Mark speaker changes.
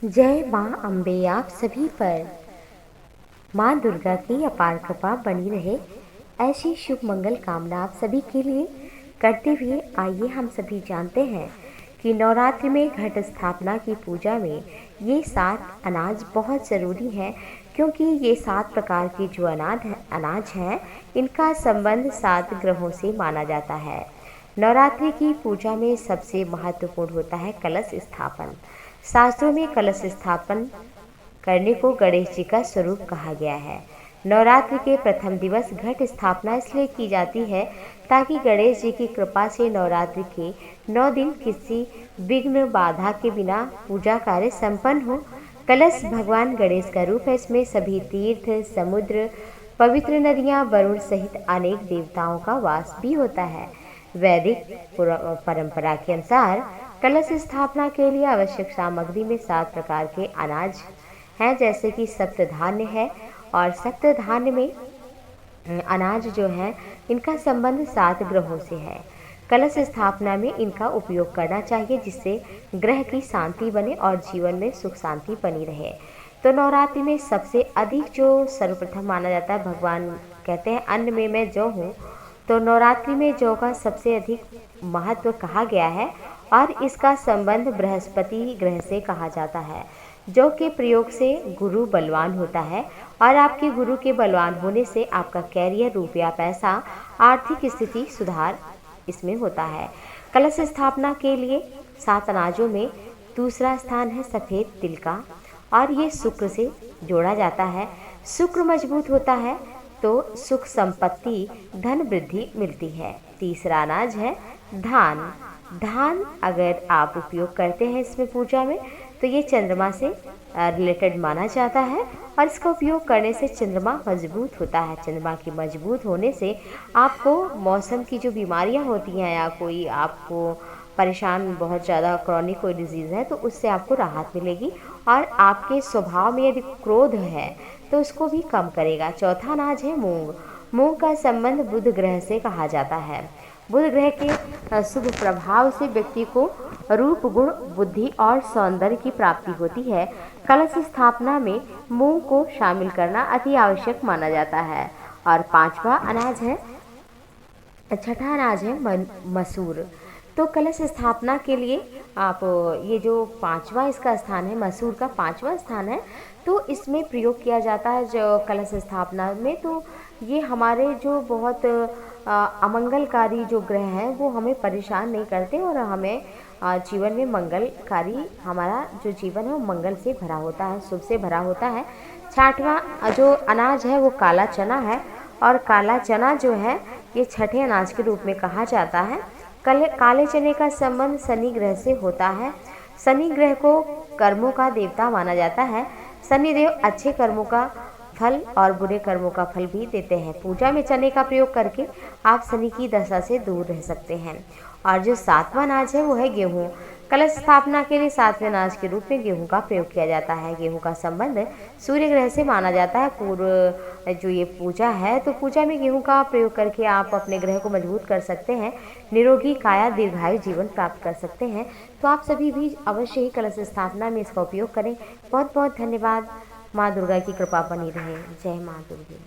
Speaker 1: जय माँ अम्बे आप सभी पर। माँ दुर्गा की अपार कृपा बनी रहे, ऐसी शुभ मंगल कामना आप सभी के लिए करते हुए आइए हम सभी जानते हैं कि नवरात्रि में घट स्थापना की पूजा में ये 7 अनाज बहुत ज़रूरी है, क्योंकि ये 7 प्रकार के जो अनाज हैं इनका संबंध 7 ग्रहों से माना जाता है। नवरात्रि की पूजा में सबसे महत्वपूर्ण होता है कलश स्थापन। शास्त्रों में कलश स्थापन करने को गणेश जी का स्वरूप कहा गया है। नवरात्रि के प्रथम दिवस घट स्थापना इसलिए की जाती है ताकि गणेश जी की कृपा से नवरात्रि के 9 दिन किसी विघ्न बाधा के बिना पूजा कार्य संपन्न हो। कलश भगवान गणेश का रूप है। इसमें सभी तीर्थ, समुद्र, पवित्र नदियाँ, वरुण सहित अनेक देवताओं का वास भी होता है। वैदिक परंपरा के अनुसार कलश स्थापना के लिए आवश्यक सामग्री में 7 प्रकार के अनाज हैं, जैसे कि सप्तधान्य है, और सप्तधान्य में अनाज जो है इनका संबंध 7 ग्रहों से है। कलश स्थापना में इनका उपयोग करना चाहिए, जिससे ग्रह की शांति बने और जीवन में सुख शांति बनी रहे। तो नवरात्रि में सबसे अधिक जो सर्वप्रथम माना जाता है, भगवान कहते हैं अन्न में मैं जौ हूँ, तो नवरात्रि में जौ का सबसे अधिक महत्व कहा गया है और इसका संबंध बृहस्पति ग्रह से कहा जाता है। जौ के प्रयोग से गुरु बलवान होता है और आपके गुरु के बलवान होने से आपका कैरियर, रुपया, पैसा, आर्थिक स्थिति सुधार इसमें होता है। कलश स्थापना के लिए 7 अनाजों में दूसरा स्थान है सफ़ेद तिल का, और ये शुक्र से जोड़ा जाता है। शुक्र मजबूत होता है तो सुख संपत्ति, धन वृद्धि मिलती है। तीसरा अनाज है धान। धान अगर आप उपयोग करते हैं इसमें पूजा में, तो ये चंद्रमा से रिलेटेड माना जाता है और इसका उपयोग करने से चंद्रमा मजबूत होता है। चंद्रमा के मजबूत होने से आपको मौसम की जो बीमारियां होती हैं या कोई आपको परेशान बहुत ज़्यादा क्रॉनिक कोई डिजीज़ है, तो उससे आपको राहत मिलेगी और आपके स्वभाव में यदि क्रोध है तो उसको भी कम करेगा। चौथा अनाज है मूंग। मूंग का संबंध बुध ग्रह से कहा जाता है। बुध ग्रह के शुभ प्रभाव से व्यक्ति को रूप, गुण, बुद्धि और सौंदर्य की प्राप्ति होती है। कलश स्थापना में मूंग को शामिल करना अति आवश्यक माना जाता है। और छठा अनाज है मसूर। तो कलश स्थापना के लिए आप ये जो 5वां इसका स्थान है, मसूर का 5वां स्थान है, तो इसमें प्रयोग किया जाता है जो कलश स्थापना में। तो ये हमारे जो बहुत अमंगलकारी जो ग्रह हैं वो हमें परेशान नहीं करते और हमें जीवन में मंगलकारी, हमारा जो जीवन है वो मंगल से भरा होता है, शुभ से भरा होता है। 6वां जो अनाज है वो काला चना है, और काला चना जो है ये छठे अनाज के रूप में कहा जाता है। काले चने का संबंध शनि ग्रह से होता है। शनि ग्रह को कर्मों का देवता माना जाता है। शनि देव अच्छे कर्मों का फल और बुरे कर्मों का फल भी देते हैं। पूजा में चने का प्रयोग करके आप शनि की दशा से दूर रह सकते हैं। और जो 7वां अनाज है वो है गेहूँ। कलश स्थापना के लिए 7वें अनाज के रूप में गेहूं का प्रयोग किया जाता है। गेहूं का संबंध सूर्य ग्रह से माना जाता है। पूर्व जो ये पूजा है, तो पूजा में गेहूं का प्रयोग करके आप अपने ग्रह को मजबूत कर सकते हैं, निरोगी काया, दीर्घायु जीवन प्राप्त कर सकते हैं। तो आप सभी भी अवश्य ही कलश स्थापना में इसका उपयोग करें। बहुत बहुत धन्यवाद। माँ दुर्गा की कृपा बनी रहे। जय माँ दुर्गा।